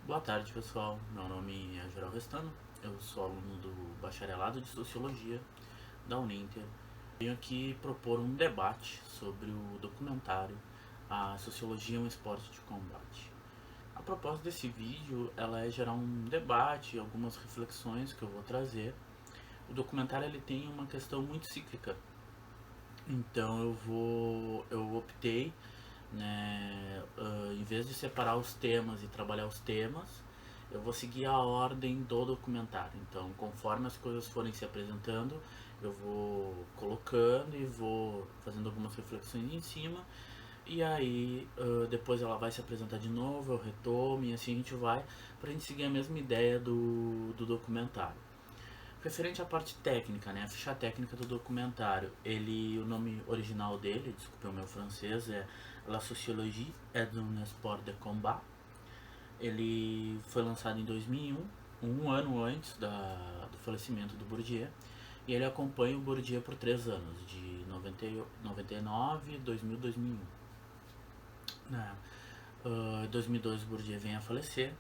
Boa tarde, pessoal. Meu nome é Geral Restano. Eu sou aluno do Bacharelado de Sociologia da Uninter. Venho aqui propor um debate sobre o documentário A Sociologia é um Esporte de Combate. A proposta desse vídeo ela é gerar um debate, algumas reflexões que eu vou trazer. O documentário ele tem uma questão muito cíclica, então eu optei, né, em vez de separar os temas e trabalhar os temas, eu vou seguir a ordem do documentário. Então, conforme as coisas forem se apresentando, eu vou colocando e vou fazendo algumas reflexões em cima. E aí, depois ela vai se apresentar de novo, eu retomo e assim a gente vai, pra gente seguir a mesma ideia do documentário. Referente à parte técnica, né, a ficha técnica do documentário, o nome original dele, desculpe o meu francês, é La Sociologie est un sport de combat. Ele foi lançado em 2001, um ano antes do falecimento do Bourdieu, e ele acompanha o Bourdieu por 3 anos, de 99, 2000 e 2001. Em 2002 o Bourdieu vem a falecer.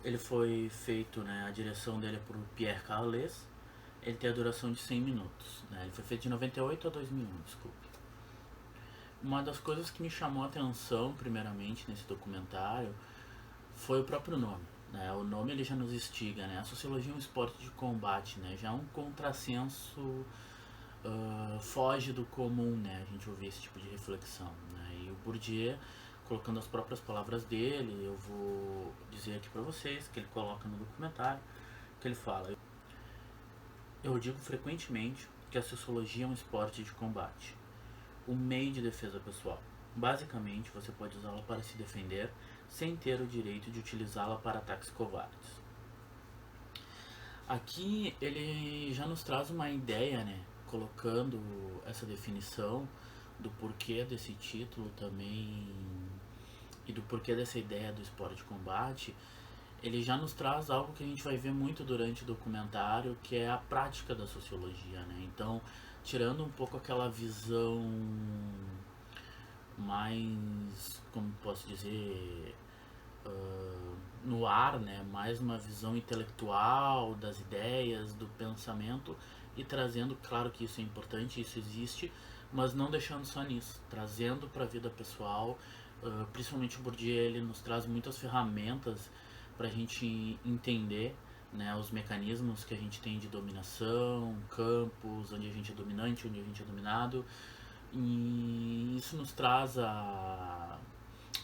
Ele foi feito, né, a direção dele é por Pierre Carles. Ele tem a duração de 100 minutos. Né? Ele foi feito de 98 a 2001, desculpe. Uma das coisas que me chamou a atenção, primeiramente, nesse documentário, foi o próprio nome. Né? O nome ele já nos instiga, né? A sociologia é um esporte de combate, né? Já é um contrassenso, foge do comum, né? A gente ouvir esse tipo de reflexão. Né? E o Bourdieu, colocando as próprias palavras dele, eu vou dizer aqui para vocês, que ele coloca no documentário, que ele fala: eu digo frequentemente que a sociologia é um esporte de combate, um meio de defesa pessoal. Basicamente, você pode usá-la para se defender sem ter o direito de utilizá-la para ataques covardes. Aqui ele já nos traz uma ideia, né? Colocando essa definição do porquê desse título também e do porquê dessa ideia do esporte de combate. Ele já nos traz algo que a gente vai ver muito durante o documentário, que é a prática da sociologia, né? Então, tirando um pouco aquela visão mais, como posso dizer, no ar, né? Mais uma visão intelectual das ideias, do pensamento, e trazendo, claro que isso é importante, isso existe, mas não deixando só nisso, trazendo para a vida pessoal. Principalmente o Bourdieu, ele nos traz muitas ferramentas para a gente entender, né, os mecanismos que a gente tem de dominação, campos, onde a gente é dominante, onde a gente é dominado, e isso nos traz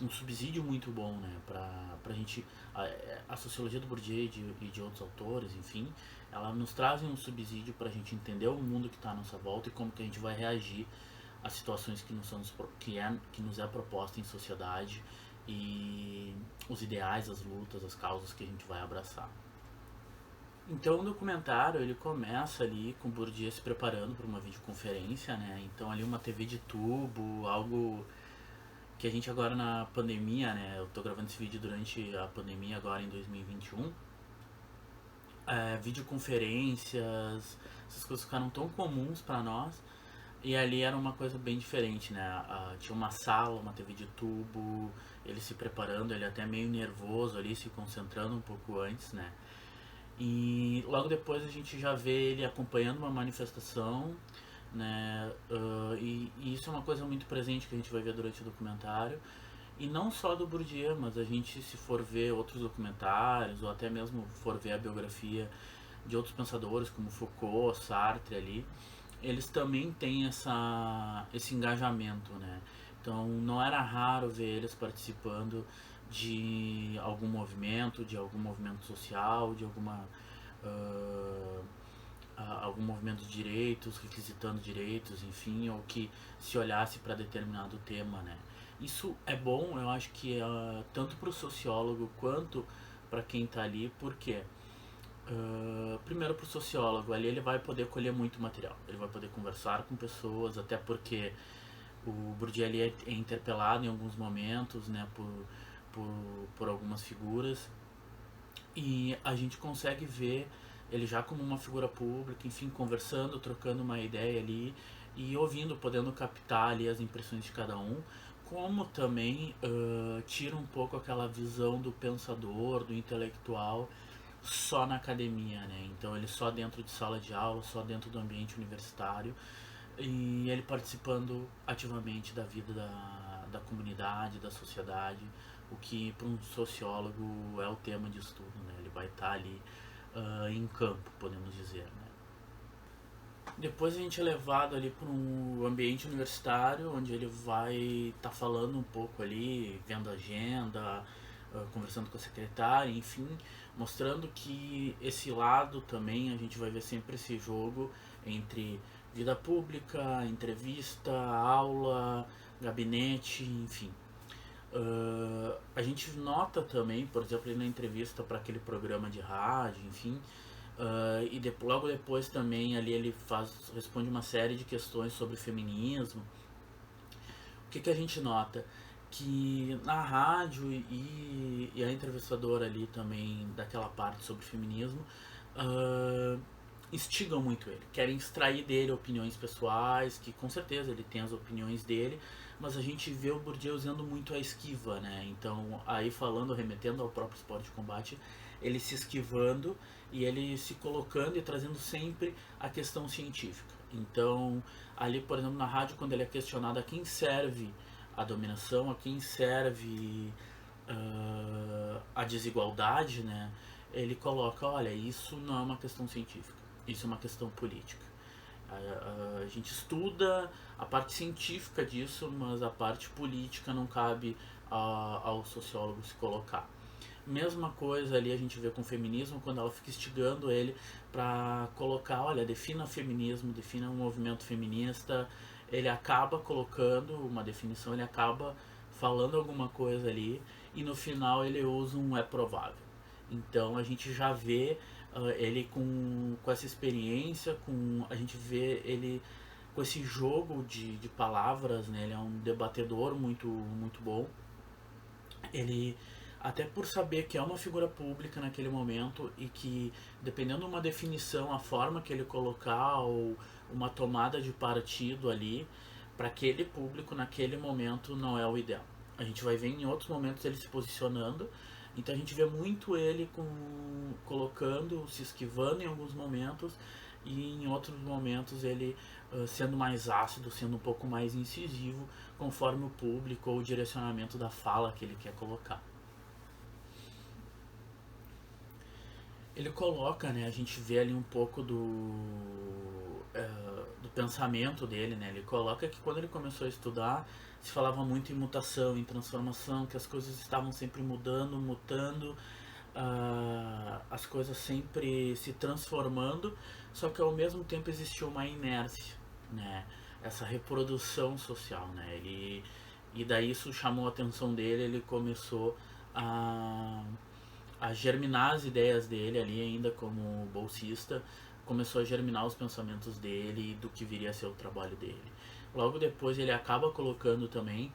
um subsídio muito bom, né, pra gente, a sociologia do Bourdieu e de outros autores, enfim, ela nos traz um subsídio para a gente entender o mundo que está à nossa volta e como que a gente vai reagir às situações que nos é proposta em sociedade e os ideais, as lutas, as causas que a gente vai abraçar. Então o documentário ele começa ali com o Bourdieu se preparando para uma videoconferência, né? Então ali uma TV de tubo, algo que a gente agora na pandemia, né? Eu tô gravando esse vídeo durante a pandemia agora em 2021. Videoconferências, essas coisas ficaram tão comuns para nós. E ali era uma coisa bem diferente, né? Tinha uma sala, uma TV de tubo, ele se preparando, ele até meio nervoso ali, se concentrando um pouco antes, né? E logo depois a gente já vê ele acompanhando uma manifestação, né? E isso é uma coisa muito presente que a gente vai ver durante o documentário. E não só do Bourdieu, mas a gente, se for ver outros documentários, ou até mesmo for ver a biografia de outros pensadores, como Foucault, Sartre ali, eles também têm esse engajamento, né? Então não era raro ver eles participando de algum movimento social, de uh, algum movimento de direitos, requisitando direitos, enfim, ou que se olhasse para determinado tema, né? Isso é bom, eu acho que tanto para o sociólogo quanto para quem está ali, porque primeiro para o sociólogo, ali ele vai poder colher muito material, ele vai poder conversar com pessoas, até porque o Bourdieu ali é interpelado em alguns momentos, né, por, por algumas figuras, e a gente consegue ver ele já como uma figura pública, enfim, conversando, trocando uma ideia ali e ouvindo, podendo captar ali as impressões de cada um, como também tira um pouco aquela visão do pensador, do intelectual, só na academia, né? Então ele só dentro de sala de aula, só dentro do ambiente universitário, e ele participando ativamente da vida da comunidade, da sociedade, o que para um sociólogo é o tema de estudo, né? Ele vai estar ali em campo, podemos dizer, né? Depois a gente é levado ali para um ambiente universitário, onde ele vai estar falando um pouco ali, vendo a agenda, conversando com a secretária, enfim, mostrando que esse lado também a gente vai ver sempre esse jogo entre vida pública, entrevista, aula, gabinete, enfim. A gente nota também, por exemplo, na entrevista para aquele programa de rádio, enfim, logo depois também ali ele responde uma série de questões sobre feminismo. O que a gente nota? Que na rádio e a entrevistadora ali também daquela parte sobre feminismo instigam muito ele, querem extrair dele opiniões pessoais, que com certeza ele tem as opiniões dele, mas a gente vê o Bourdieu usando muito a esquiva, né? Então, aí falando, remetendo ao próprio esporte de combate, ele se esquivando e ele se colocando e trazendo sempre a questão científica. Então, ali, por exemplo, na rádio, quando ele é questionado a quem serve a dominação, a quem serve a desigualdade, né? Ele coloca, olha, isso não é uma questão científica, isso é uma questão política. A gente estuda a parte científica disso, mas a parte política não cabe ao sociólogo se colocar. Mesma coisa ali a gente vê com o feminismo, quando ela fica instigando ele para colocar, olha, defina o feminismo, defina o movimento feminista. Ele acaba colocando uma definição, ele acaba falando alguma coisa ali e no final ele usa um é provável. Então a gente já vê ele com essa experiência, a gente vê ele com esse jogo de palavras, né? Ele é um debatedor muito bom. Ele, até por saber que é uma figura pública naquele momento e que, dependendo de uma definição, a forma que ele colocar ou uma tomada de partido ali, para aquele público naquele momento não é o ideal. A gente vai ver em outros momentos ele se posicionando, então a gente vê muito ele colocando, se esquivando em alguns momentos e em outros momentos ele sendo mais ácido, sendo um pouco mais incisivo, conforme o público ou o direcionamento da fala que ele quer colocar. Ele coloca, né, a gente vê ali um pouco do pensamento dele, né? Ele coloca que quando ele começou a estudar se falava muito em mutação, em transformação, que as coisas estavam sempre mutando, as coisas sempre se transformando, só que ao mesmo tempo existia uma inércia, né? Essa reprodução social, né? E daí isso chamou a atenção dele, ele começou a germinar as ideias dele ali ainda como bolsista, começou a germinar os pensamentos dele e do que viria a ser o trabalho dele. Logo depois ele acaba colocando também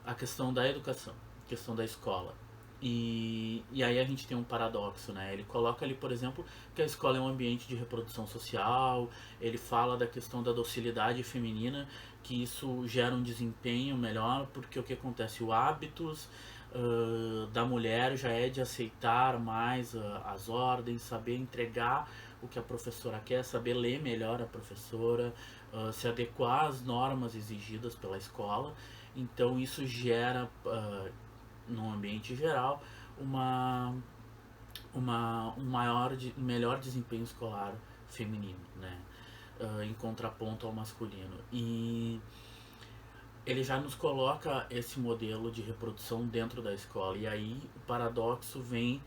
a questão da educação, a questão da escola. E aí a gente tem um paradoxo, né? Ele coloca ali, por exemplo, que a escola é um ambiente de reprodução social, ele fala da questão da docilidade feminina, que isso gera um desempenho melhor, porque o que acontece? O hábitos da mulher já é de aceitar mais as ordens, saber entregar o que a professora quer, saber ler melhor a professora, se adequar às normas exigidas pela escola. Então isso gera, no ambiente geral, um melhor desempenho escolar feminino, né? Em contraponto ao masculino. E ele já nos coloca esse modelo de reprodução dentro da escola. E aí o paradoxo vem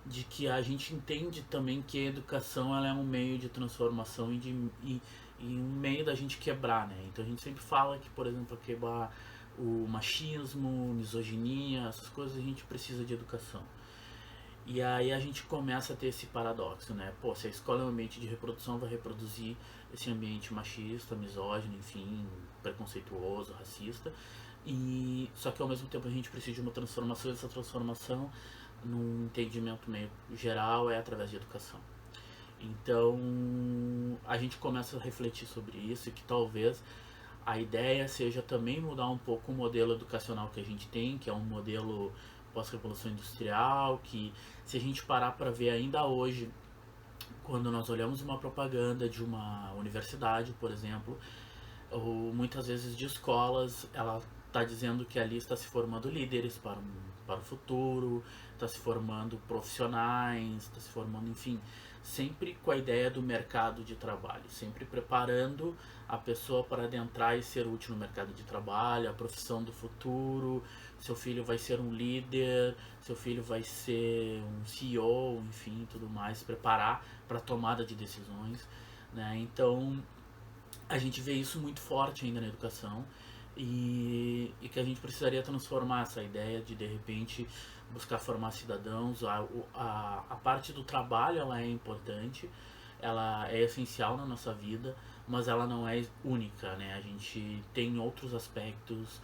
de que a gente entende também que a educação ela é um meio de transformação e um meio da gente quebrar, né? Então a gente sempre fala que, por exemplo, quebrar o machismo, misoginia, essas coisas a gente precisa de educação. E aí a gente começa a ter esse paradoxo, né? Pô, se a escola é um ambiente de reprodução, vai reproduzir esse ambiente machista, misógino, enfim, preconceituoso, racista. E só que ao mesmo tempo a gente precisa de uma transformação, e essa transformação, num entendimento meio geral, é através de educação. Então a gente começa a refletir sobre isso e que talvez a ideia seja também mudar um pouco o modelo educacional que a gente tem, que é um modelo pós-revolução industrial, que se a gente parar para ver ainda hoje, quando nós olhamos uma propaganda de uma universidade, por exemplo, ou muitas vezes de escolas, ela está dizendo que ali está se formando líderes para o futuro, está se formando profissionais, está se formando, enfim, sempre com a ideia do mercado de trabalho, sempre preparando a pessoa para adentrar e ser útil no mercado de trabalho, a profissão do futuro. Seu filho vai ser um líder, seu filho vai ser um CEO, enfim, tudo mais, preparar para a tomada de decisões, né? Então, a gente vê isso muito forte ainda na educação e que a gente precisaria transformar essa ideia de repente buscar formar cidadãos. A parte do trabalho ela é importante, ela é essencial na nossa vida, mas ela não é única, né? A gente tem outros aspectos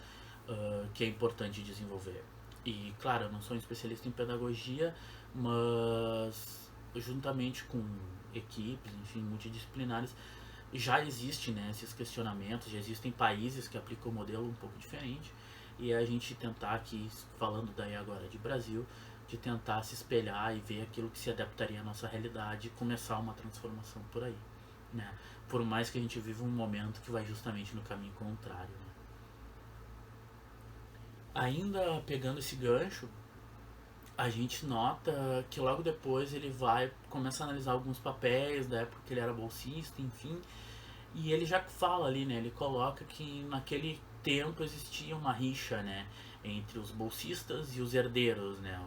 que é importante desenvolver. E claro, eu não sou um especialista em pedagogia, mas juntamente com equipes, enfim, multidisciplinares, já existe, né, esses questionamentos, já existem países que aplicam um modelo um pouco diferente, e a gente tentar aqui, falando daí agora de Brasil, de tentar se espelhar e ver aquilo que se adaptaria à nossa realidade e começar uma transformação por aí, né? Por mais que a gente viva um momento que vai justamente no caminho contrário, né? Ainda pegando esse gancho, a gente nota que logo depois ele vai começar a analisar alguns papéis da época que ele era bolsista, enfim, e ele já fala ali, né? Ele coloca que naquele tempo existia uma rixa, né? Entre os bolsistas e os herdeiros, né?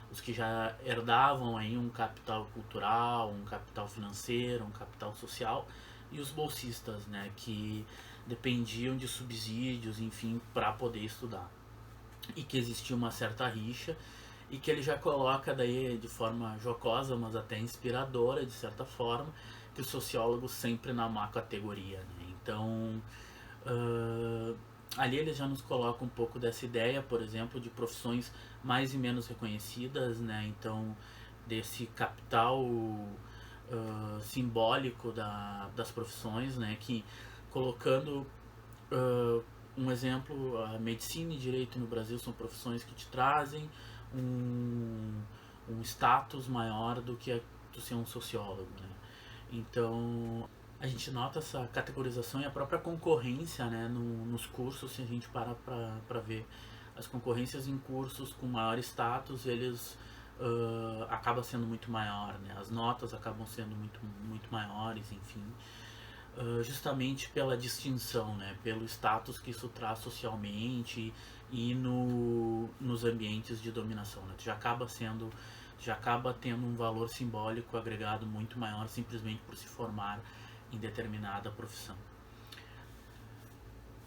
Os que já herdavam aí um capital cultural, um capital financeiro, um capital social, e os bolsistas, né? Que dependiam de subsídios, enfim, para poder estudar. E que existia uma certa rixa e que ele já coloca daí de forma jocosa, mas até inspiradora de certa forma, que os sociólogos sempre na má categoria, né? Então, ali ele já nos coloca um pouco dessa ideia, por exemplo, de profissões mais e menos reconhecidas, né? Então, desse capital simbólico das profissões, né? Que colocando um exemplo, a medicina e direito no Brasil são profissões que te trazem um, um status maior do que tu ser um sociólogo, né? Então, a gente nota essa categorização e a própria concorrência, né, nos cursos, se a gente parar para ver. As concorrências em cursos com maior status, eles acaba sendo muito maior, né? As notas acabam sendo muito maiores, enfim. Justamente pela distinção, né? Pelo status que isso traz socialmente e nos ambientes de dominação, né? Já acaba tendo um valor simbólico agregado muito maior simplesmente por se formar em determinada profissão.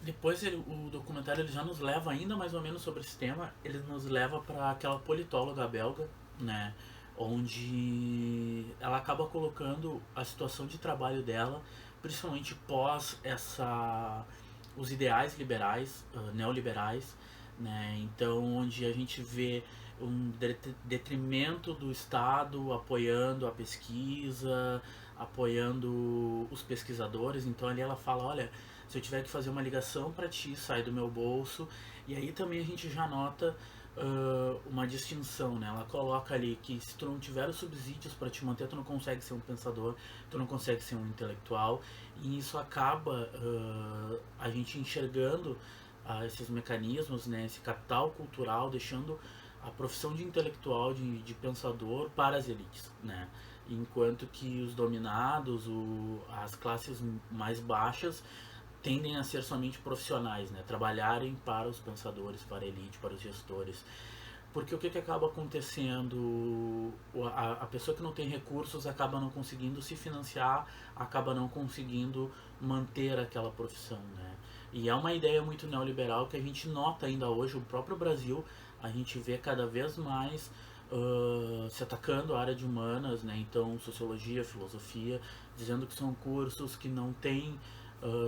Depois o documentário ele já nos leva ainda mais ou menos sobre esse tema, ele nos leva para aquela politóloga belga, né, onde ela acaba colocando a situação de trabalho dela, principalmente pós os ideais liberais, neoliberais, né, então onde a gente vê um detrimento do Estado apoiando a pesquisa, apoiando os pesquisadores. Então ali ela fala, olha, se eu tiver que fazer uma ligação para ti, sai do meu bolso. E aí também a gente já nota uma distinção, né? Ela coloca ali que se tu não tiver os subsídios para te manter, tu não consegue ser um pensador, tu não consegue ser um intelectual, e isso acaba a gente enxergando esses mecanismos, né? Esse capital cultural, deixando a profissão de intelectual, de pensador para as elites, né? Enquanto que os dominados, as classes mais baixas, tendem a ser somente profissionais, né? Trabalharem para os pensadores, para a elite, para os gestores. Porque o que acaba acontecendo? A pessoa que não tem recursos acaba não conseguindo se financiar, acaba não conseguindo manter aquela profissão, né? E é uma ideia muito neoliberal que a gente nota ainda hoje, o próprio Brasil, a gente vê cada vez mais se atacando a área de humanas, né? Então, sociologia, filosofia, dizendo que são cursos que não têm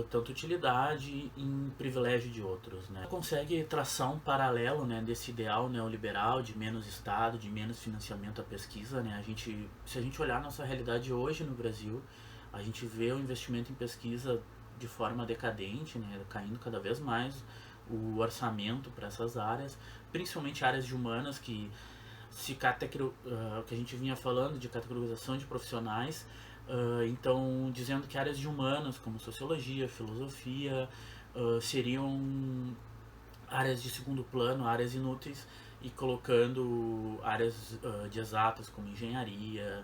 tanta utilidade em privilégio de outros, né? Consegue traçar um paralelo, né, desse ideal neoliberal de menos Estado, de menos financiamento à pesquisa, né? Se a gente olhar a nossa realidade hoje no Brasil, a gente vê o investimento em pesquisa de forma decadente, né, caindo cada vez mais o orçamento para essas áreas, principalmente áreas de humanas que que a gente vinha falando de categorização de profissionais, então dizendo que áreas de humanas como sociologia, filosofia seriam áreas de segundo plano, áreas inúteis, e colocando áreas de exatas como engenharia,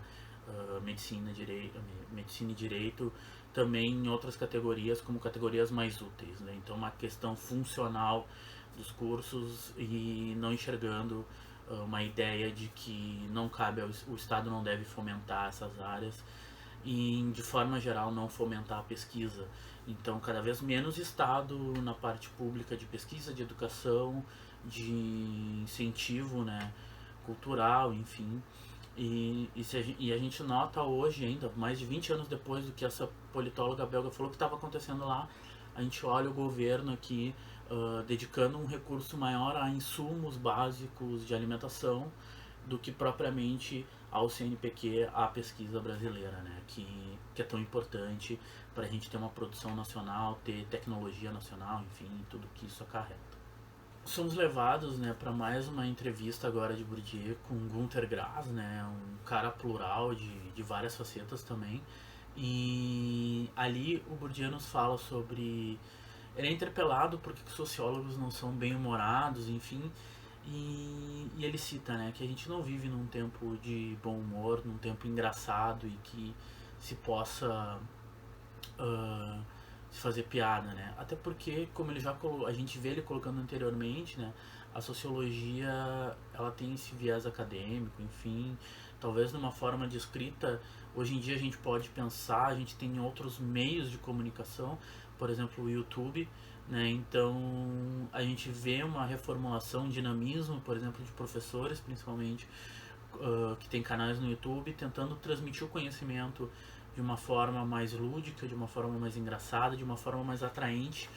medicina e direito também em outras categorias como categorias mais úteis, né? Então uma questão funcional dos cursos e não enxergando uma ideia de que não cabe o Estado não deve fomentar essas áreas e de forma geral não fomentar a pesquisa. Então cada vez menos Estado na parte pública de pesquisa, de educação, de incentivo, né, cultural, enfim. E a gente nota hoje ainda, mais de 20 anos depois do que essa politóloga belga falou que estava acontecendo lá, a gente olha o governo aqui dedicando um recurso maior a insumos básicos de alimentação do que propriamente ao CNPq, à pesquisa brasileira, né? Que é tão importante para a gente ter uma produção nacional, ter tecnologia nacional, enfim, tudo que isso acarreta. Somos levados, né, para mais uma entrevista agora de Bourdieu com Günter Grass, né, um cara plural de várias facetas também. E ali o Bourdieu nos fala sobre... Ele é interpelado porque os sociólogos não são bem-humorados, enfim, e ele cita, né, que a gente não vive num tempo de bom humor, num tempo engraçado e que se possa se fazer piada, né? Até porque, como ele a gente vê ele colocando anteriormente, né, a sociologia ela tem esse viés acadêmico, enfim, talvez numa forma de escrita. Hoje em dia a gente pode pensar, a gente tem outros meios de comunicação, por exemplo o YouTube, né? Então a gente vê uma reformulação, um dinamismo, por exemplo, de professores, principalmente, que tem canais no YouTube, tentando transmitir o conhecimento de uma forma mais lúdica, de uma forma mais engraçada, de uma forma mais atraente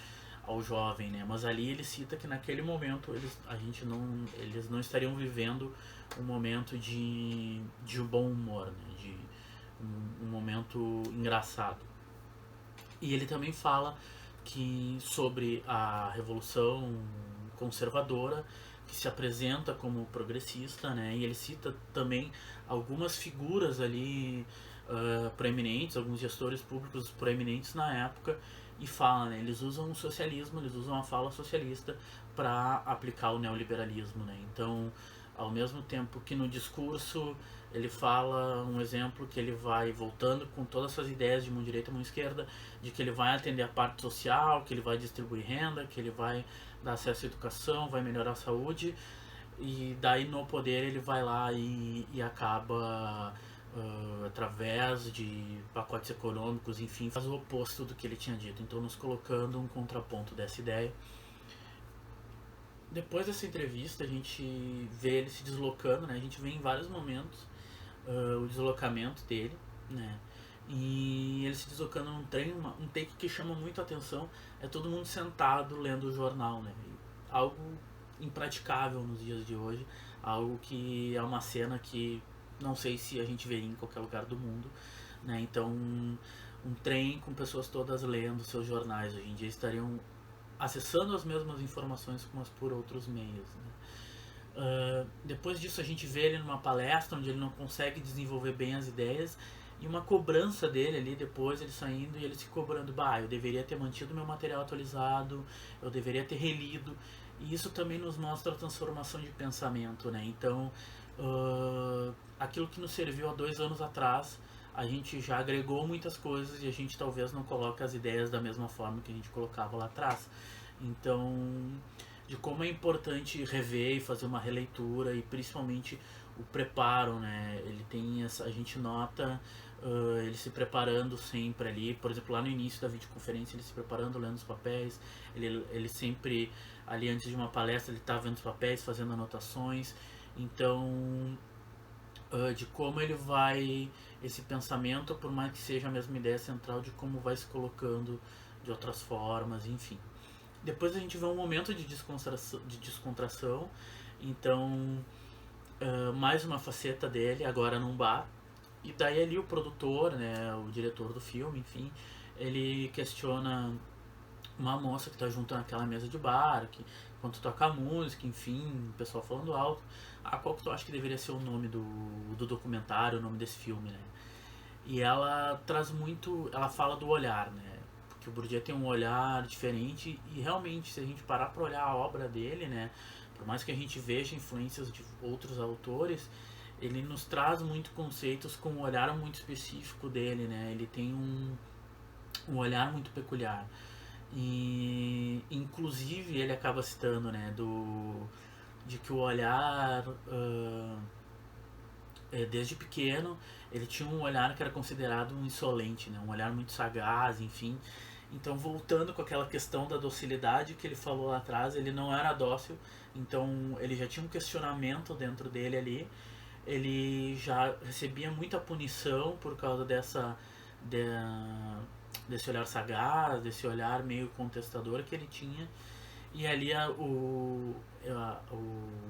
ao jovem, né? Mas ali ele cita que naquele momento eles não estariam vivendo um momento de bom humor, né? De um momento engraçado. E ele também fala que sobre a revolução conservadora que se apresenta como progressista, né? E ele cita também algumas figuras ali proeminentes, alguns gestores públicos proeminentes na época, e fala, né? Eles usam o socialismo, eles usam a fala socialista para aplicar o neoliberalismo, né? Então, ao mesmo tempo que no discurso ele fala um exemplo que ele vai voltando com todas essas ideias de mão direita e mão esquerda, de que ele vai atender a parte social, que ele vai distribuir renda, que ele vai dar acesso à educação, vai melhorar a saúde, e daí no poder ele vai lá e acaba através de pacotes econômicos, enfim, faz o oposto do que ele tinha dito. Então nos colocando um contraponto dessa ideia. Depois dessa entrevista a gente vê ele se deslocando, né? A gente vê em vários momentos o deslocamento dele, né? E ele se deslocando num trem, um take que chama muito a atenção é todo mundo sentado lendo o jornal, né? Algo impraticável nos dias de hoje, algo que é uma cena que não sei se a gente veria em qualquer lugar do mundo, né? Então um trem com pessoas todas lendo seus jornais hoje em dia estariam acessando as mesmas informações, mas por outros meios, né? Depois disso a gente vê ele numa palestra onde ele não consegue desenvolver bem as ideias, e uma cobrança dele ali depois, ele saindo e ele se cobrando, eu deveria ter mantido meu material atualizado, eu deveria ter relido. E isso também nos mostra a transformação de pensamento, né? Então aquilo que nos serviu há 2 anos atrás, a gente já agregou muitas coisas e a gente talvez não coloque as ideias da mesma forma que a gente colocava lá atrás. Então, de como é importante rever e fazer uma releitura, e principalmente o preparo, né? Ele tem essa, a gente nota ele se preparando sempre ali, por exemplo, lá no início da videoconferência, ele se preparando, lendo os papéis, ele sempre, ali antes de uma palestra, ele está vendo os papéis, fazendo anotações. Então, de como ele vai, esse pensamento, por mais que seja a mesma ideia central, de como vai se colocando de outras formas, enfim. Depois a gente vê um momento de descontração, então mais uma faceta dele, agora num bar, e daí ali o produtor, né, o diretor do filme, enfim, ele questiona uma moça que tá junto naquela mesa de bar, que enquanto toca música, enfim, o pessoal falando alto. Qual que tu acha que deveria ser o nome do documentário, o nome desse filme, né? E ela traz muito, ela fala do olhar, né? Porque o Bourdieu tem um olhar diferente e realmente, se a gente parar para olhar a obra dele, né? Por mais que a gente veja influências de outros autores, ele nos traz muito conceitos com um olhar muito específico dele, né? Ele tem um olhar muito peculiar. E inclusive ele acaba citando, né, de que o olhar desde pequeno ele tinha um olhar que era considerado um insolente, né, um olhar muito sagaz, enfim. Então, voltando com aquela questão da docilidade que ele falou lá atrás, ele não era dócil, então ele já tinha um questionamento dentro dele ali, ele já recebia muita punição por causa de, desse olhar sagaz, desse olhar meio contestador que ele tinha. E ali o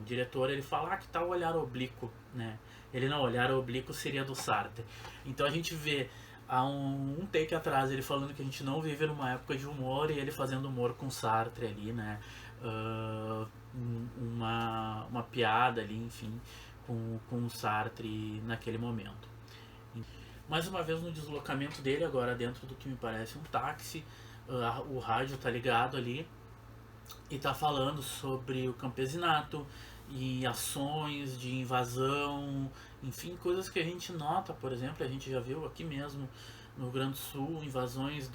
diretor ele fala que tá o olhar oblíquo, né? Ele não, o olhar oblíquo seria do Sartre. Então a gente vê há um take atrás ele falando que a gente não vive numa época de humor e ele fazendo humor com Sartre ali, né? Uma piada ali, enfim, com o Sartre naquele momento. Mais uma vez no deslocamento dele, agora dentro do que me parece um táxi, o rádio tá ligado ali e tá falando sobre o campesinato e ações de invasão, enfim, coisas que a gente nota, por exemplo, a gente já viu aqui mesmo no Rio Grande do Sul, invasões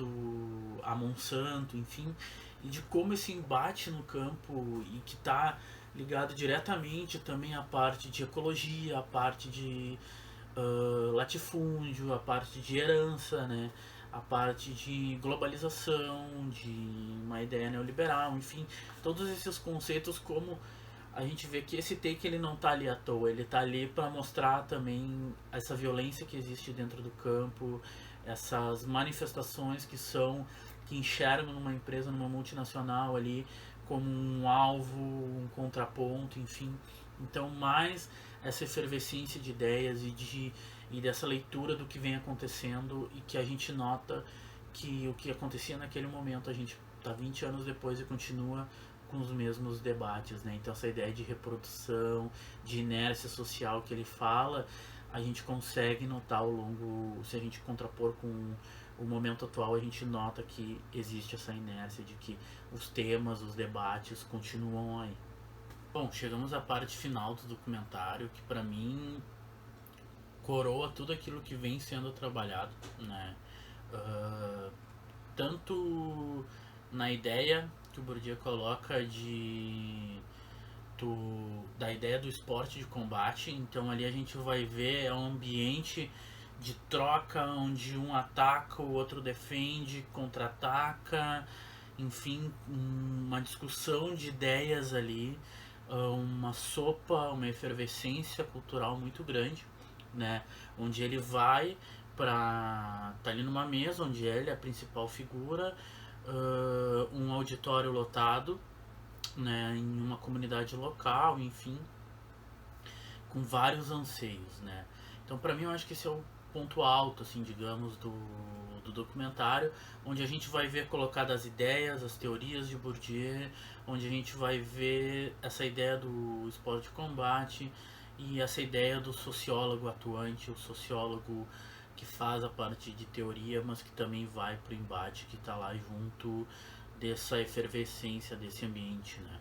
a Monsanto, enfim, e de como esse embate no campo e que está ligado diretamente também à parte de ecologia, à parte de latifúndio, a parte de herança, né? A parte de globalização, de uma ideia neoliberal, enfim, todos esses conceitos, como a gente vê que esse take ele não está ali à toa, ele está ali para mostrar também essa violência que existe dentro do campo, essas manifestações que enxergam numa empresa, numa multinacional ali como um alvo, um contraponto, enfim. Então, mais essa efervescência de ideias e dessa leitura do que vem acontecendo e que a gente nota que o que acontecia naquele momento a gente está 20 anos depois e continua com os mesmos debates, né? Então essa ideia de reprodução, de inércia social que ele fala, a gente consegue notar ao longo, se a gente contrapor com o momento atual, a gente nota que existe essa inércia de que os temas, os debates continuam aí. Bom, chegamos à parte final do documentário, que para mim coroa tudo aquilo que vem sendo trabalhado, né? Tanto na ideia que o Bourdieu coloca da ideia do esporte de combate, então ali a gente vai ver um ambiente de troca onde um ataca, o outro defende, contra-ataca, enfim, uma discussão de ideias ali, uma sopa, uma efervescência cultural muito grande, né? Onde ele vai para tá ali numa mesa onde ele é a principal figura, um auditório lotado, né? Em uma comunidade local, enfim, com vários anseios, né? Então, para mim, eu acho que esse é o ponto alto, assim, digamos, do documentário, onde a gente vai ver colocadas as ideias, as teorias de Bourdieu, onde a gente vai ver essa ideia do esporte de combate e essa ideia do sociólogo atuante, o sociólogo que faz a parte de teoria, mas que também vai pro embate, que está lá junto dessa efervescência desse ambiente, né?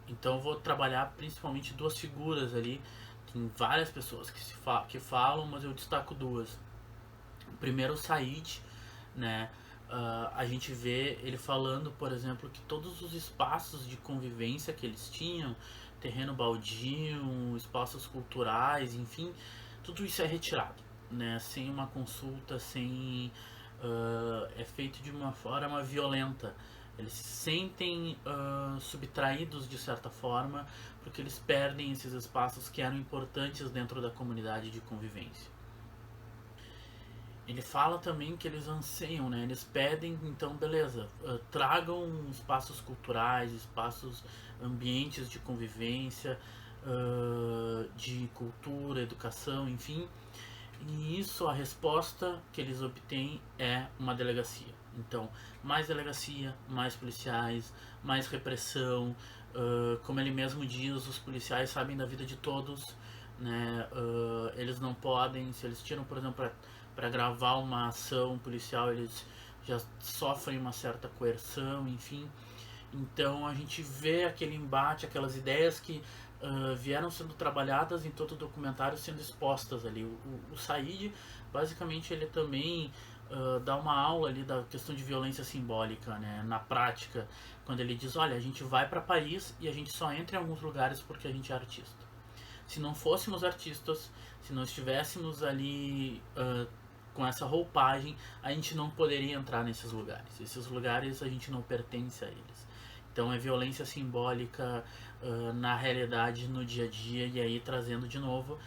Então eu vou trabalhar principalmente duas figuras ali. Tem várias pessoas que falam, mas eu destaco duas. Primeiro, o Said, né? A gente vê ele falando, por exemplo, que todos os espaços de convivência que eles tinham, terreno baldio, espaços culturais, enfim, tudo isso é retirado, né? Sem uma consulta, é feito de uma forma violenta. Eles se sentem subtraídos de certa forma porque eles perdem esses espaços que eram importantes dentro da comunidade de convivência. Ele fala também que eles anseiam, né? Eles pedem, então, beleza, tragam espaços culturais, espaços, ambientes de convivência, de cultura, educação, enfim. E isso, a resposta que eles obtêm é uma delegacia. Então, mais delegacia, mais policiais, mais repressão. Como ele mesmo diz, os policiais sabem da vida de todos, né? Eles não podem, se eles tiram, por exemplo, para gravar uma ação policial, eles já sofrem uma certa coerção, enfim. Então a gente vê aquele embate, aquelas ideias que vieram sendo trabalhadas em todo o documentário sendo expostas ali. O Said, basicamente, ele também dá uma aula ali da questão de violência simbólica, né, na prática, quando ele diz, olha, a gente vai para Paris e a gente só entra em alguns lugares porque a gente é artista. Se não fôssemos artistas, se não estivéssemos ali com essa roupagem, a gente não poderia entrar nesses lugares. Esses lugares a gente não pertence a eles. Então é violência simbólica na realidade, no dia a dia, e aí trazendo de novo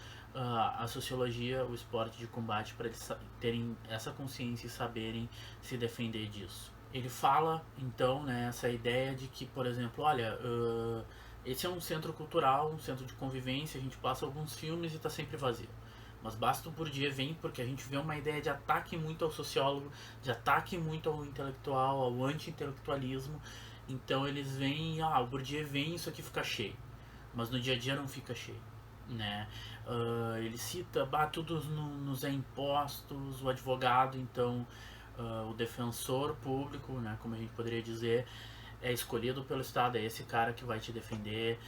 a sociologia, o esporte de combate, para eles terem essa consciência e saberem se defender disso. Ele fala, então, né, essa ideia de que, por exemplo, olha, esse é um centro cultural, um centro de convivência, a gente passa alguns filmes e está sempre vazio. Mas basta o Bourdieu vir porque a gente vê uma ideia de ataque muito ao sociólogo, de ataque muito ao intelectual, ao anti-intelectualismo. Então eles veem, o Bourdieu vem e isso aqui fica cheio. Mas no dia a dia não fica cheio, né? Ele cita, tudo nos é impostos, o advogado, então, o defensor público, né, como a gente poderia dizer, é escolhido pelo Estado, é esse cara que vai te defender,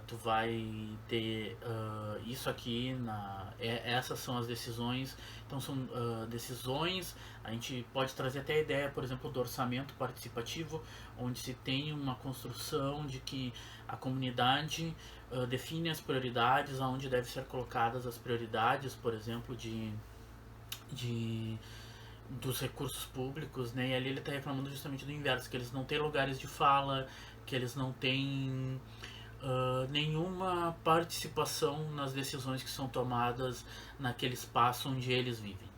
tu vai ter isso aqui, essas são as decisões, então são decisões, a gente pode trazer até a ideia, por exemplo, do orçamento participativo, onde se tem uma construção de que a comunidade define as prioridades, aonde devem ser colocadas as prioridades, por exemplo, dos recursos públicos, né? E ali ele está reclamando justamente do inverso, que eles não têm lugares de fala, que eles não têm nenhuma participação nas decisões que são tomadas naquele espaço onde eles vivem.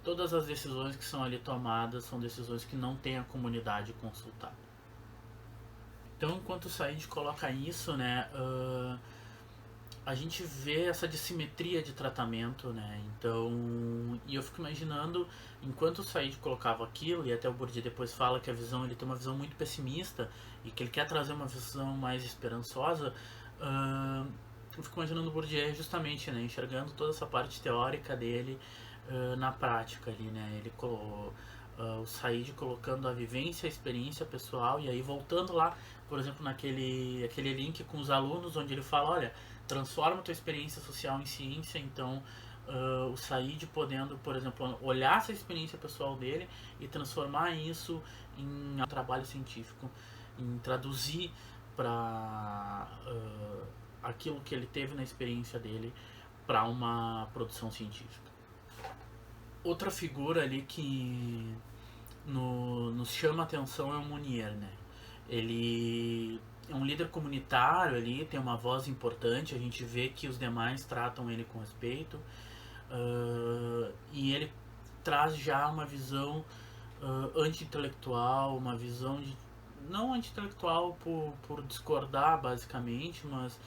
Todas as decisões que são ali tomadas são decisões que não tem a comunidade consultada. Então, enquanto o Said coloca isso, né, a gente vê essa dissimetria de tratamento, né? Então, e eu fico imaginando, enquanto o Said colocava aquilo, e até o Bourdieu depois fala que ele tem uma visão muito pessimista e que ele quer trazer uma visão mais esperançosa, eu fico imaginando o Bourdieu justamente, né, enxergando toda essa parte teórica dele na prática ali, né? Ele o Said colocando a vivência, a experiência pessoal, e aí voltando lá, por exemplo, aquele link com os alunos, onde ele fala, olha, transforma a tua experiência social em ciência. Então o Said podendo, por exemplo, olhar essa experiência pessoal dele e transformar isso em um trabalho científico, em traduzir para aquilo que ele teve na experiência dele para uma produção científica. Outra figura ali que nos chama a atenção é o Mounier, né? Ele é um líder comunitário ali, tem uma voz importante, a gente vê que os demais tratam ele com respeito, e ele traz já uma visão anti-intelectual, uma visão de, não anti-intelectual por discordar basicamente, mas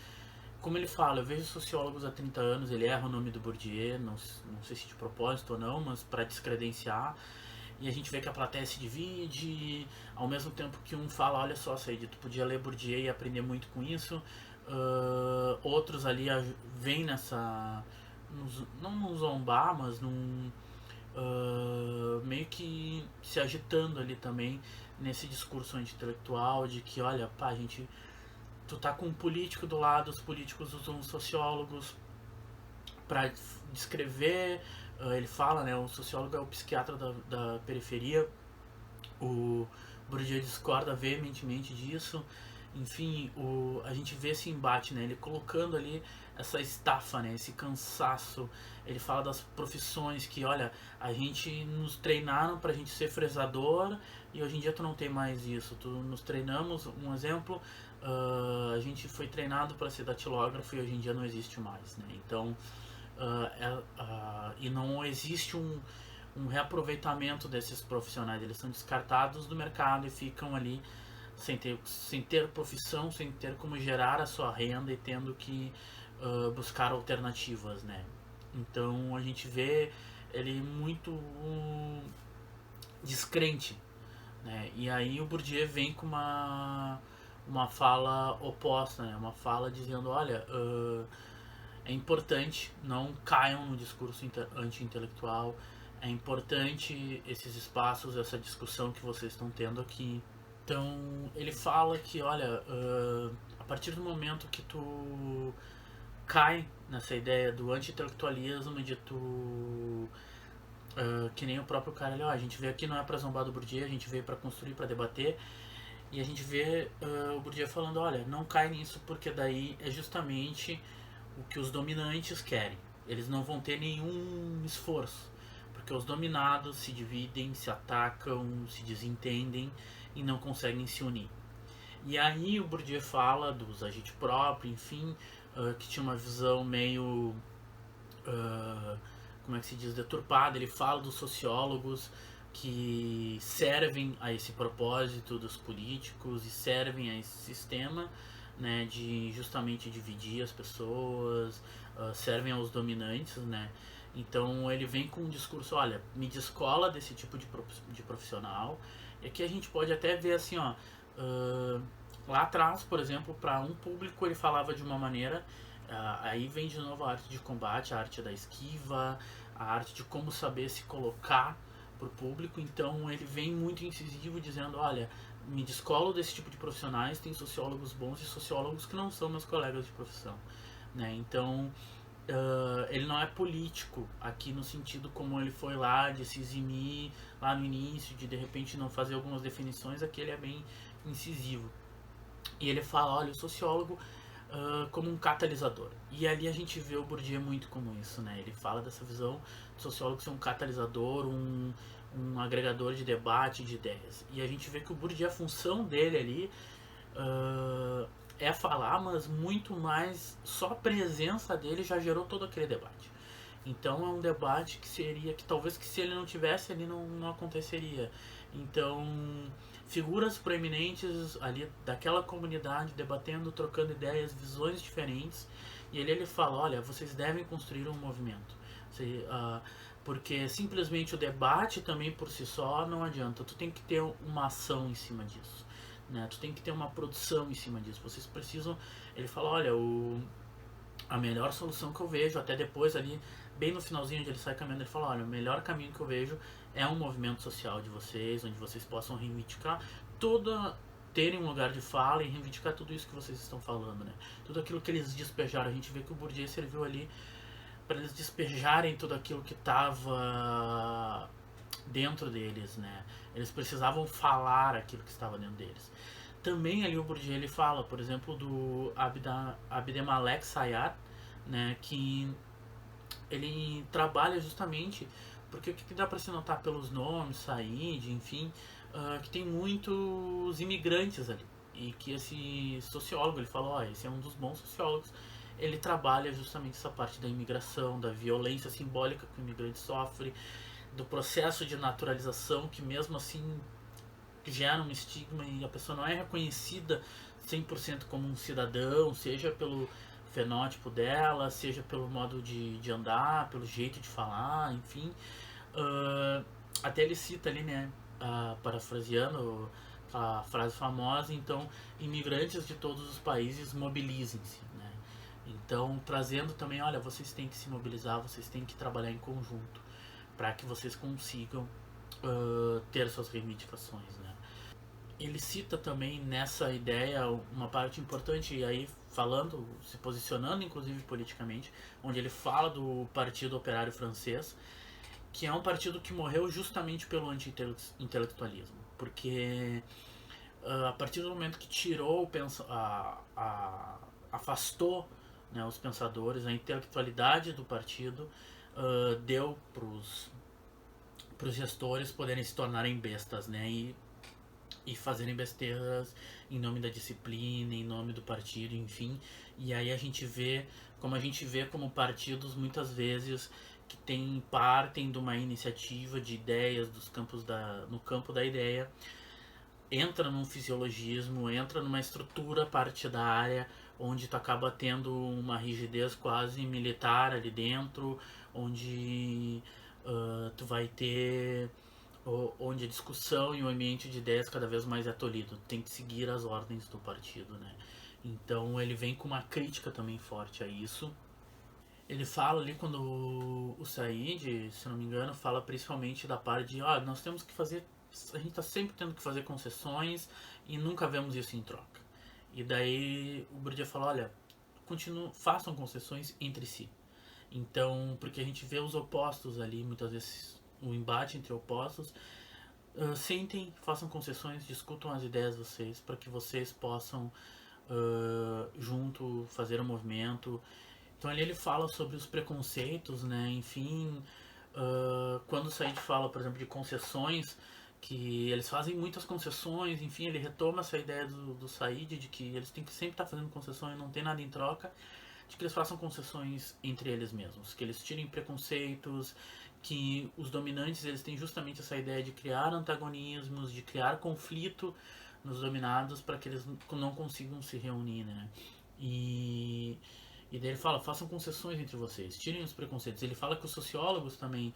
como ele fala, eu vejo sociólogos há 30 anos, ele erra o nome do Bourdieu, não sei se de propósito ou não, mas para descredenciar. E a gente vê que a plateia se divide, ao mesmo tempo que um fala, olha só, Said, tu podia ler Bourdieu e aprender muito com isso. Outros ali vêm nessa, não num zombar, mas meio que se agitando ali também, nesse discurso anti-intelectual de que, olha, tu tá com um político do lado, os políticos usam sociólogos para descrever. Ele fala, né, o sociólogo é o psiquiatra da periferia. O Bourdieu discorda veementemente disso. Enfim, a gente vê esse embate, né, ele colocando ali essa estafa, né, esse cansaço. Ele fala das profissões que, olha, a gente nos treinaram pra gente ser fresador e hoje em dia tu não tem mais isso. Nos treinamos, um exemplo, a gente foi treinado para ser datilógrafo e hoje em dia não existe mais, né? Então, e não existe um reaproveitamento desses profissionais, eles são descartados do mercado e ficam ali sem ter profissão, sem ter como gerar a sua renda e tendo que buscar alternativas, né? Então a gente vê ele muito descrente, né? E aí o Bourdieu vem com uma fala oposta, né? Uma fala dizendo, olha, é importante, não caiam no discurso anti-intelectual, é importante esses espaços, essa discussão que vocês estão tendo aqui. Então ele fala que, olha, a partir do momento que tu cai nessa ideia do anti-intelectualismo, de tu que nem o próprio cara ali, ó, a gente veio aqui não é pra zombar do Bourdieu, a gente veio pra construir, pra debater, e a gente vê o Bourdieu falando, olha, não cai nisso porque daí é justamente o que os dominantes querem. Eles não vão ter nenhum esforço, porque os dominados se dividem, se atacam, se desentendem e não conseguem se unir. E aí o Bourdieu fala dos agente próprio, enfim, que tinha uma visão meio como é que se diz, deturpada. Ele fala dos sociólogos que servem a esse propósito dos políticos e servem a esse sistema, né, de justamente dividir as pessoas, servem aos dominantes, né. Então ele vem com um discurso, olha, me descola desse tipo de profissional. E aqui a gente pode até ver assim, ó, lá atrás, por exemplo, para um público ele falava de uma maneira. Aí vem de novo a arte de combate, a arte da esquiva, a arte de como saber se colocar pro público. Então ele vem muito incisivo dizendo, olha, me descolo desse tipo de profissionais, tem sociólogos bons e sociólogos que não são meus colegas de profissão, né? Então ele não é político aqui no sentido como ele foi lá de se eximir lá no início, de repente não fazer algumas definições. Aqui ele é bem incisivo. E ele fala, olha, o sociólogo como um catalisador. E ali a gente vê o Bourdieu muito como isso, né? Ele fala dessa visão do sociólogo ser um catalisador, um agregador de debate, de ideias. E a gente vê que o Bourdieu, a função dele ali é falar, mas muito mais, só a presença dele já gerou todo aquele debate. Então é um debate que seria, que talvez que se ele não tivesse ali não aconteceria. Então figuras proeminentes ali daquela comunidade debatendo, trocando ideias, visões diferentes. E ele fala, olha, vocês devem construir um movimento. Porque simplesmente o debate também por si só não adianta. Tu tem que ter uma ação em cima disso, né? Tu tem que ter uma produção em cima disso. Vocês precisam... Ele fala, olha, a melhor solução que eu vejo, até depois ali, bem no finalzinho onde ele sai caminhando, ele fala, olha, o melhor caminho que eu vejo é um movimento social de vocês, onde vocês possam reivindicar terem um lugar de fala e reivindicar tudo isso que vocês estão falando, né? Tudo aquilo que eles despejaram. A gente vê que o Bourdieu serviu ali para eles despejarem tudo aquilo que estava dentro deles, né? Eles precisavam falar aquilo que estava dentro deles. Também ali o Bourdieu ele fala, por exemplo, do Abdemalek Sayar, né, que ele trabalha justamente porque o que dá para se notar pelos nomes, Said, enfim, que tem muitos imigrantes ali. E que esse sociólogo, ele fala, ó, esse é um dos bons sociólogos, ele trabalha justamente essa parte da imigração, da violência simbólica que o imigrante sofre, do processo de naturalização que mesmo assim gera um estigma e a pessoa não é reconhecida 100% como um cidadão, seja pelo fenótipo dela, seja pelo modo de andar, pelo jeito de falar, enfim. Até ele cita ali, né, parafraseando a frase famosa, então, imigrantes de todos os países mobilizem-se, né? Então, trazendo também, olha, vocês têm que se mobilizar, vocês têm que trabalhar em conjunto para que vocês consigam ter suas reivindicações, né? Ele cita também nessa ideia uma parte importante, e aí falando, se posicionando inclusive politicamente, onde ele fala do Partido Operário Francês, que é um partido que morreu justamente pelo anti-intelectualismo, porque a partir do momento que tirou afastou, né, os pensadores, a intelectualidade do partido, deu para os gestores poderem se tornarem bestas, né, e fazerem besteiras em nome da disciplina, em nome do partido, enfim. E aí a gente vê como partidos muitas vezes que partem de uma iniciativa de ideias no campo da ideia, entra num fisiologismo, entra numa estrutura partidária onde tu acaba tendo uma rigidez quase militar ali dentro, onde tu vai ter onde a discussão e o ambiente de ideias cada vez mais é tolhido. Tem que seguir as ordens do partido, né? Então ele vem com uma crítica também forte a isso. Ele fala ali quando o Said, se não me engano, fala principalmente da parte de nós temos que fazer, a gente está sempre tendo que fazer concessões e nunca vemos isso em troca. E daí o Bourdieu fala, olha, façam concessões entre si. Então, porque a gente vê os opostos ali, muitas vezes o embate entre opostos, sentem, façam concessões, discutam as ideias de vocês para que vocês possam junto fazer um movimento. Então ali ele fala sobre os preconceitos, né? Enfim, quando o Said fala, por exemplo, de concessões, que eles fazem muitas concessões, enfim, ele retoma essa ideia do Said de que eles têm que sempre estar fazendo concessões e não tem nada em troca, de que eles façam concessões entre eles mesmos, que eles tirem preconceitos, que os dominantes eles têm justamente essa ideia de criar antagonismos, de criar conflito nos dominados para que eles não consigam se reunir, né? E daí ele fala, façam concessões entre vocês, tirem os preconceitos. Ele fala que os sociólogos também,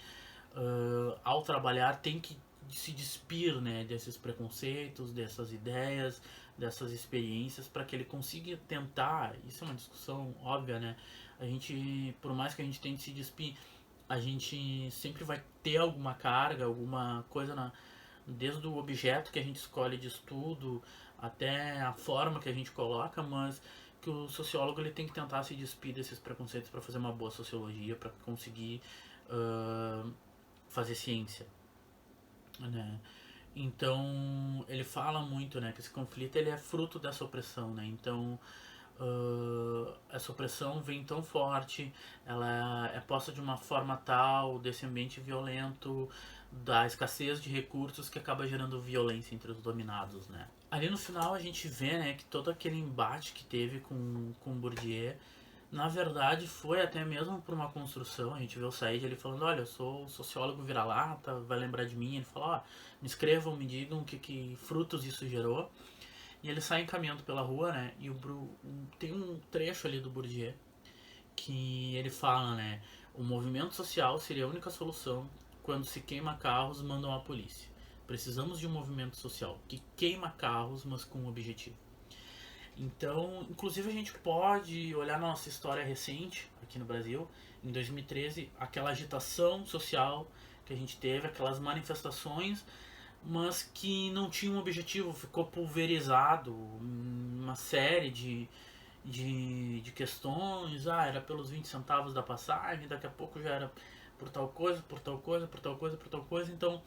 ao trabalhar, têm que se despir, né, desses preconceitos, dessas ideias, dessas experiências, para que ele consiga tentar, isso é uma discussão óbvia, né, a gente, por mais que a gente tente se despir, a gente sempre vai ter alguma carga, alguma coisa desde o objeto que a gente escolhe de estudo até a forma que a gente coloca, mas que o sociólogo ele tem que tentar se despir desses preconceitos para fazer uma boa sociologia, para conseguir fazer ciência, né? Então ele fala muito, né, que esse conflito ele é fruto dessa opressão, né? Então essa opressão vem tão forte, ela é posta de uma forma tal, desse ambiente violento, da escassez de recursos que acaba gerando violência entre os dominados, né? Ali no final a gente vê, né, que todo aquele embate que teve com Bourdieu, na verdade foi até mesmo por uma construção. A gente vê o Said ele falando, olha, eu sou sociólogo vira-lata, vai lembrar de mim. Ele fala, me escrevam, me digam que frutos isso gerou. E ele sai caminhando pela rua, né, e tem um trecho ali do Bourdieu que ele fala, né, o movimento social seria a única solução quando se queima carros, mandam a polícia. Precisamos de um movimento social que queima carros, mas com um objetivo. Então, inclusive a gente pode olhar na nossa história recente aqui no Brasil, em 2013, aquela agitação social que a gente teve, aquelas manifestações, mas que não tinha um objetivo, ficou pulverizado, uma série de questões, era pelos 20 centavos da passagem, daqui a pouco já era por tal coisa, por tal coisa, por tal coisa, por tal coisa, então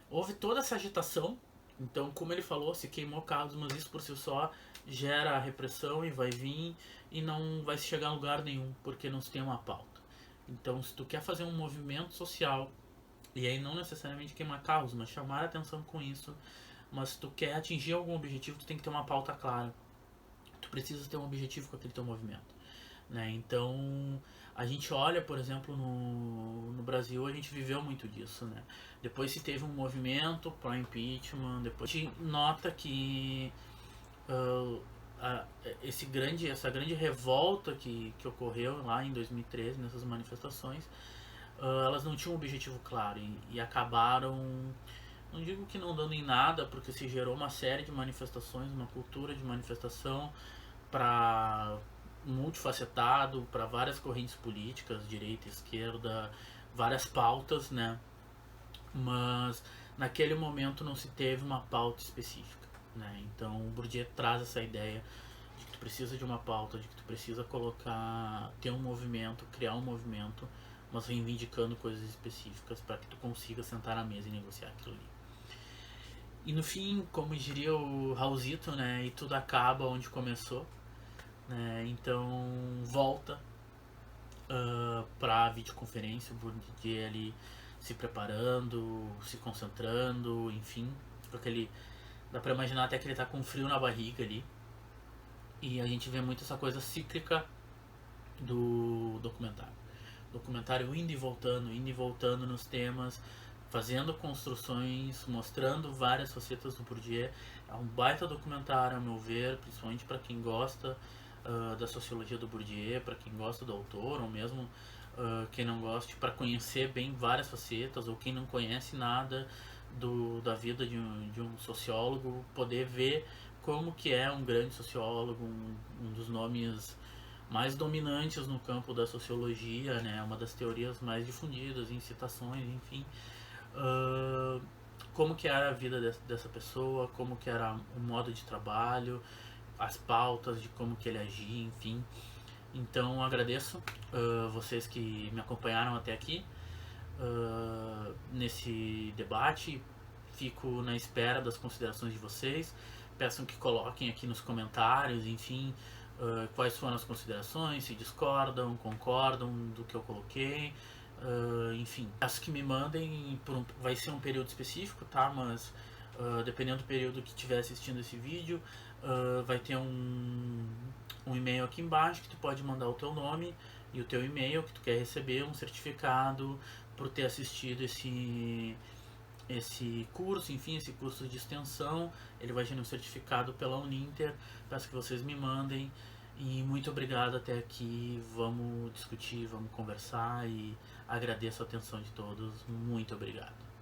houve toda essa agitação. Então, como ele falou, se queimou carros, mas isso por si só gera repressão e vai vir e não vai se chegar a lugar nenhum, porque não se tem uma pauta. Então, se tu quer fazer um movimento social, e aí não necessariamente queimar carros, mas chamar a atenção com isso, mas se tu quer atingir algum objetivo, tu tem que ter uma pauta clara. Tu precisa ter um objetivo com aquele teu movimento, né? Então, a gente olha, por exemplo, no Brasil, a gente viveu muito disso, né? Depois se teve um movimento pro impeachment, depois a gente nota que essa grande revolta que ocorreu lá em 2013, nessas manifestações, elas não tinham um objetivo claro e acabaram, não digo que não dando em nada, porque se gerou uma série de manifestações, uma cultura de manifestação para multifacetado, para várias correntes políticas, direita, esquerda, várias pautas, né? Mas naquele momento não se teve uma pauta específica, né? Então o Bourdieu traz essa ideia de que tu precisa de uma pauta, de que tu precisa ter um movimento, criar um movimento, mas reivindicando coisas específicas para que tu consiga sentar na mesa e negociar aquilo ali. E no fim, como diria o Raulzito, né? E tudo acaba onde começou, né? Então volta para a videoconferência, o Bourdieu ali se preparando, se concentrando, enfim, com aquele, dá para imaginar até que ele tá com frio na barriga ali. E a gente vê muito essa coisa cíclica do documentário. Documentário indo e voltando nos temas, fazendo construções, mostrando várias facetas do Bourdieu. É um baita documentário, a meu ver, principalmente para quem gosta da sociologia do Bourdieu, para quem gosta do autor, ou mesmo quem não goste, para conhecer bem várias facetas, ou quem não conhece nada da vida de um sociólogo, poder ver como que é um grande sociólogo, um dos nomes mais dominantes no campo da sociologia, né? Uma das teorias mais difundidas em citações, enfim. Uh, como que era a vida dessa pessoa, como que era o modo de trabalho, as pautas de como que ele agia, enfim. Então agradeço vocês que me acompanharam até aqui nesse debate. Fico na espera das considerações de vocês. Peço que coloquem aqui nos comentários, enfim, quais foram as considerações, se discordam, concordam do que eu coloquei. Enfim, peço que me mandem, vai ser um período específico, tá? Mas dependendo do período que estiver assistindo esse vídeo, vai ter um e-mail aqui embaixo que tu pode mandar o teu nome e o teu e-mail que tu quer receber um certificado por ter assistido esse curso, enfim, esse curso de extensão. Ele vai ter um certificado pela Uninter. Peço que vocês me mandem. E muito obrigado até aqui. Vamos discutir, vamos conversar e agradeço a atenção de todos. Muito obrigado.